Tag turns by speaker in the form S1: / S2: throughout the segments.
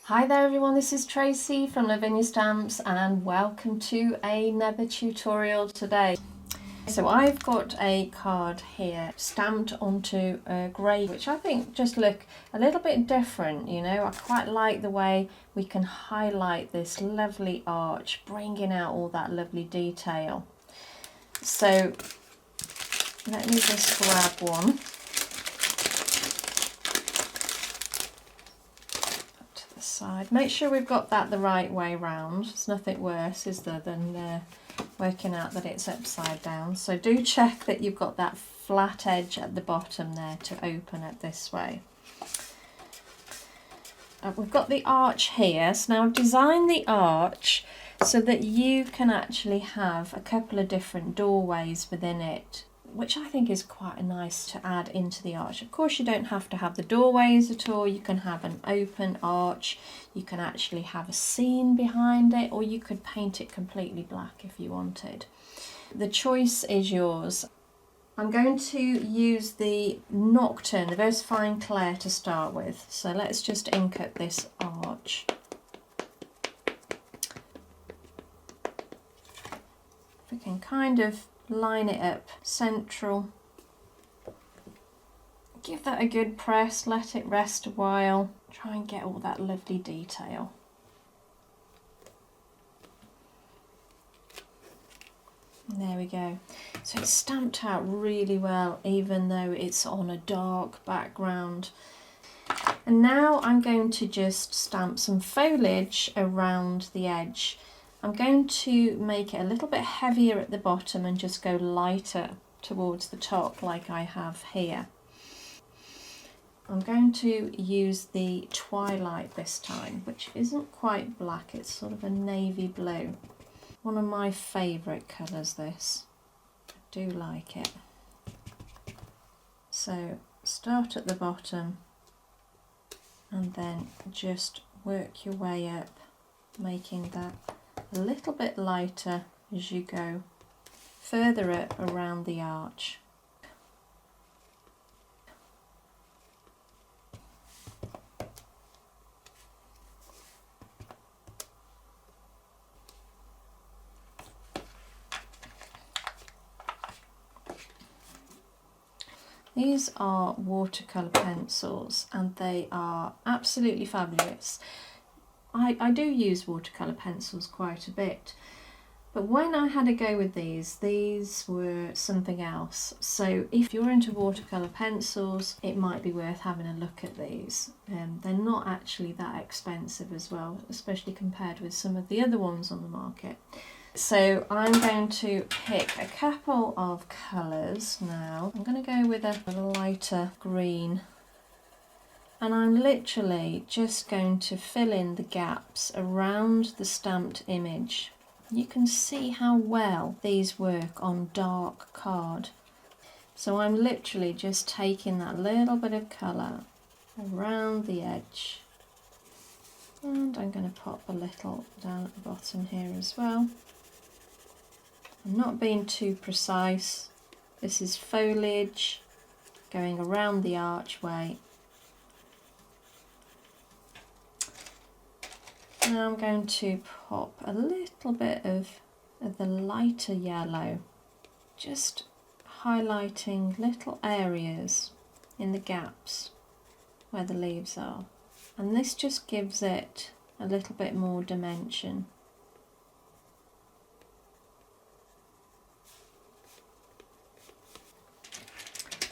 S1: Hi there everyone, this is Tracy from Lavinia Stamps and welcome to another tutorial today. So I've got a card here stamped onto a grey, which I think just look a little bit different, you know. I quite like the way we can highlight this lovely arch, bringing out all that lovely detail. So let me just grab one. Side. Make sure we've got that the right way round. There's nothing worse, is there, than working out that it's upside down. So do check that you've got that flat edge at the bottom there to open it this way. We've got the arch here. So now design the arch so that you can actually have a couple of different doorways within it, which I think is quite nice to add into the arch. Of course, you don't have to have the doorways at all. You can have an open arch. You can actually have a scene behind it, or you could paint it completely black if you wanted. The choice is yours. I'm going to use the Nocturne, the Versafine Clair to start with. So let's just ink up this arch. We can kind of line it up central, give that a good press, let it rest a while, try and get all that lovely detail. And there we go. So it's stamped out really well even though it's on a dark background. And now I'm going to just stamp some foliage around the edge. I'm going to make it a little bit heavier at the bottom and just go lighter towards the top like I have here. I'm going to use the Twilight this time, which isn't quite black, it's sort of a navy blue. One of my favourite colours, this. I do like it. So start at the bottom and then just work your way up, making that a little bit lighter as you go further up around the arch. These are watercolour pencils and they are absolutely fabulous. I do use watercolour pencils quite a bit, but when I had a go with these were something else. So if you're into watercolour pencils, it might be worth having a look at these. They're not actually that expensive as well, especially compared with some of the other ones on the market. So I'm going to pick a couple of colours now. I'm going to go with a lighter green. And I'm literally just going to fill in the gaps around the stamped image. You can see how well these work on dark card. So I'm literally just taking that little bit of colour around the edge. And I'm going to pop a little down at the bottom here as well. I'm not being too precise. This is foliage going around the archway. Now I'm going to pop a little bit of the lighter yellow, just highlighting little areas in the gaps where the leaves are. And this just gives it a little bit more dimension.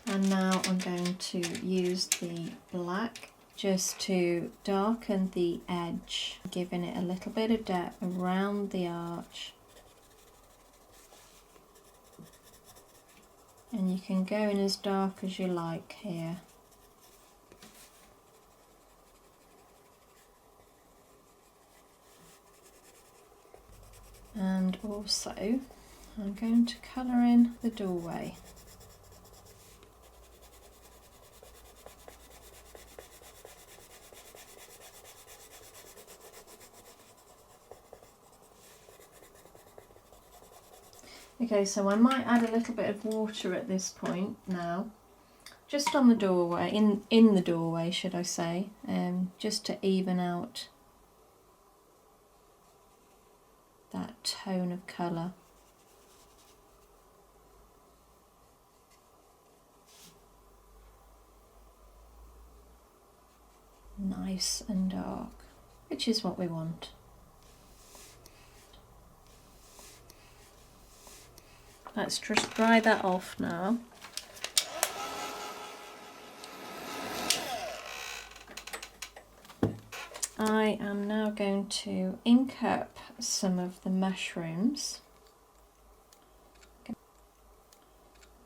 S1: And now I'm going to use the black just to darken the edge, giving it a little bit of depth around the arch. And you can go in as dark as you like here. And also I'm going to colour in the doorway. Okay, so I might add a little bit of water at this point now, just on the doorway, in the doorway should I say, just to even out that tone of colour. Nice and dark, which is what we want. Let's just dry that off now. I am now going to ink up some of the mushrooms. I'm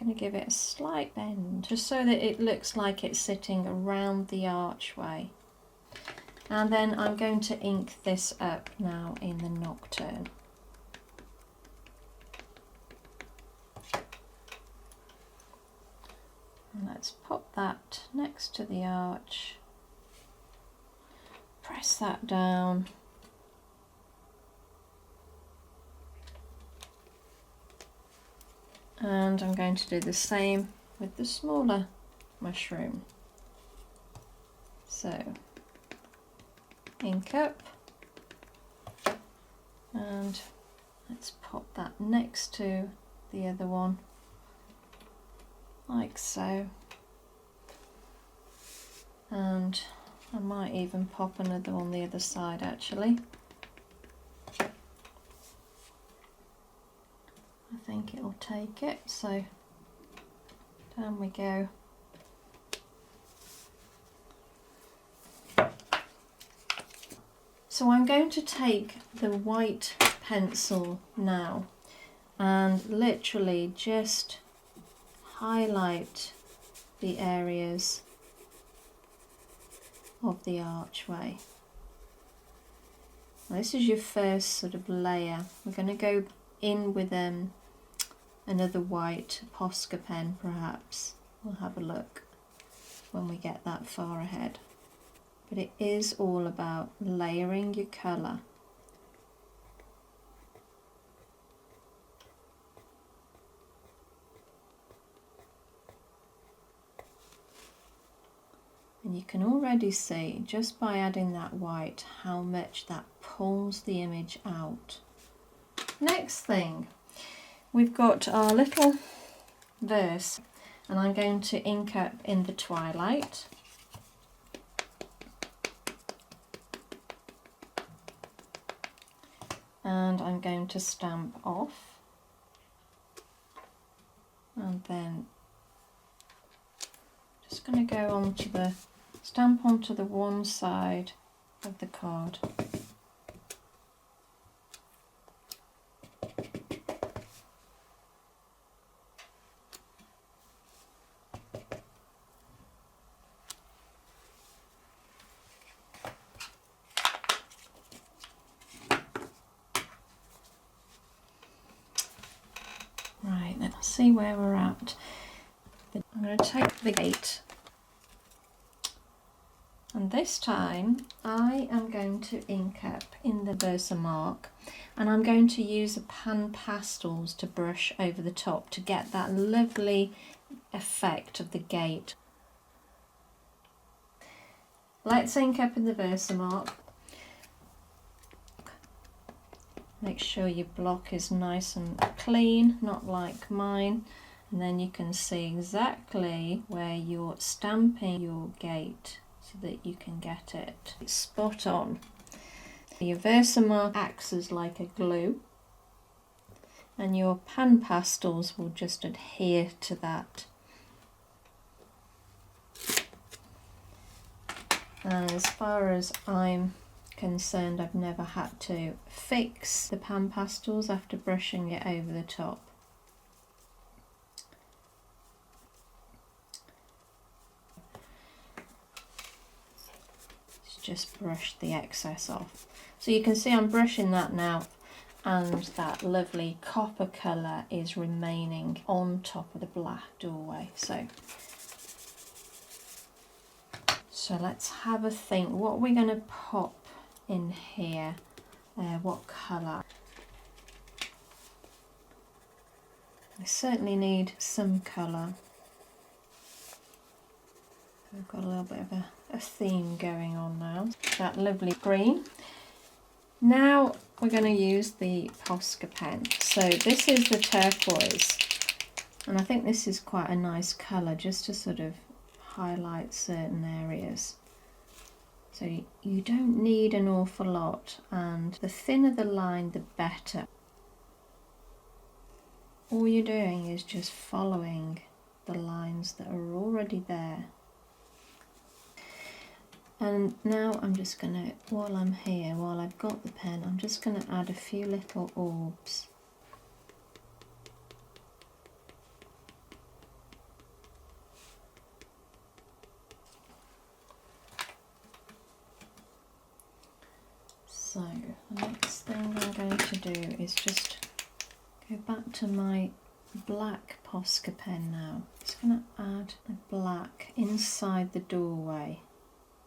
S1: going to give it a slight bend just so that it looks like it's sitting around the archway. And then I'm going to ink this up now in the Nocturne. And let's pop that next to the arch. Press that down. And I'm going to do the same with the smaller mushroom. So, ink up, and let's pop that next to the other one, like so. And I might even pop another on the other side actually. I think it'll take it, so down we go. So I'm going to take the white pencil now and literally just highlight the areas of the archway. Now, this is your first sort of layer. We're going to go in with another white Posca pen perhaps. We'll have a look when we get that far ahead. But it is all about layering your colour. And you can already see, just by adding that white, how much that pulls the image out. Next thing, we've got our little verse, and I'm going to ink up in the twilight. And I'm going to stamp off. And then just going to go onto the stamp onto the one side of the card. Right, let's see where we're at. I'm going to take the gate. And this time I am going to ink up in the Versamark, and I'm going to use the PanPastels to brush over the top to get that lovely effect of the gate. Let's ink up in the Versamark. Make sure your block is nice and clean, not like mine, and then you can see exactly where you're stamping your gate, so that you can get it spot on. Your Versamark acts as like a glue, and your PanPastels will just adhere to that. And as far as I'm concerned, I've never had to fix the PanPastels after brushing it over the top. Just brush the excess off. So you can see I'm brushing that now, and that lovely copper colour is remaining on top of the black doorway. So let's have a think. What are we going to pop in here? What colour? I certainly need some colour. We've got a little bit of a theme going on now. That lovely green. Now we're going to use the Posca pen. So this is the turquoise, and I think this is quite a nice colour just to sort of highlight certain areas. So you don't need an awful lot, and the thinner the line the better. All you're doing is just following the lines that are already there. And now I'm just going to, while I'm here, while I've got the pen, I'm just going to add a few little orbs. So the next thing I'm going to do is just go back to my black Posca pen now. Just going to add the black inside the doorway,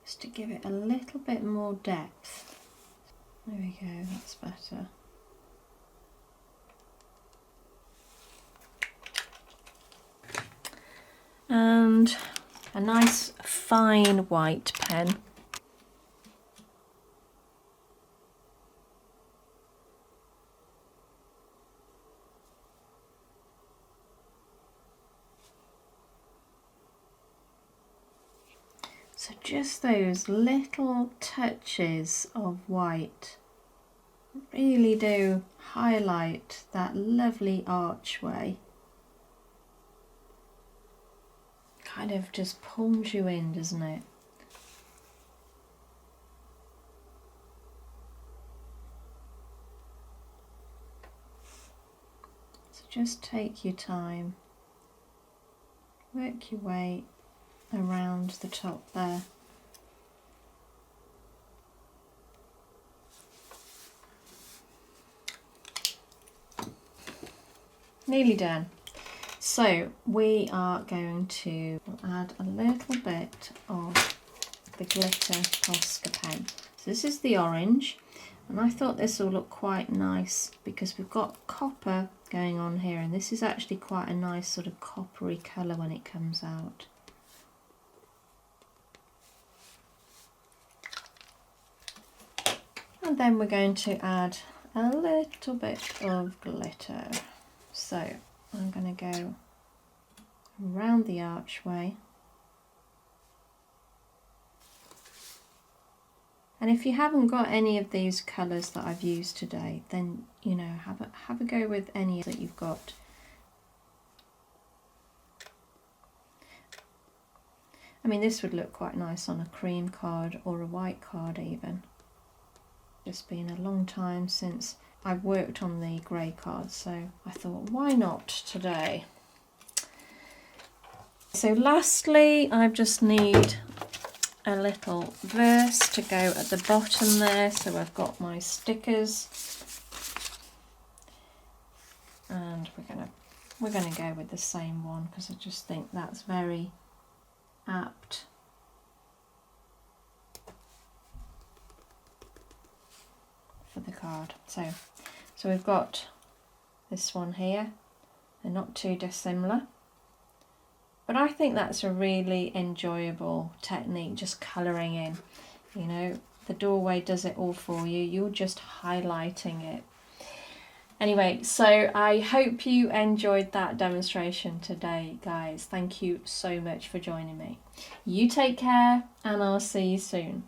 S1: just to give it a little bit more depth. There we go, that's better. And a nice fine white pen. So just those little touches of white really do highlight that lovely archway. Kind of just pulls you in, doesn't it? So just take your time, work your way around the top there. Nearly done. So we are going to add a little bit of the glitter Posca pen. So this is the orange, and I thought this will look quite nice because we've got copper going on here, and this is actually quite a nice sort of coppery colour when it comes out. And then we're going to add a little bit of glitter. So I'm going to go around the archway. And if you haven't got any of these colours that I've used today, then you know, have a go with any that you've got. I mean, this would look quite nice on a cream card or a white card even. It's been a long time since I've worked on the grey cards, so I thought, why not today? So lastly, I just need a little verse to go at the bottom there. So I've got my stickers, and we're gonna go with the same one because I just think that's very apt. For the card. So we've got this one here. They're not too dissimilar, but I think that's a really enjoyable technique, just colouring in. You know, the doorway does it all for you, you're just highlighting it. Anyway, so I hope you enjoyed that demonstration today, guys. Thank you so much for joining me. You take care, and I'll see you soon.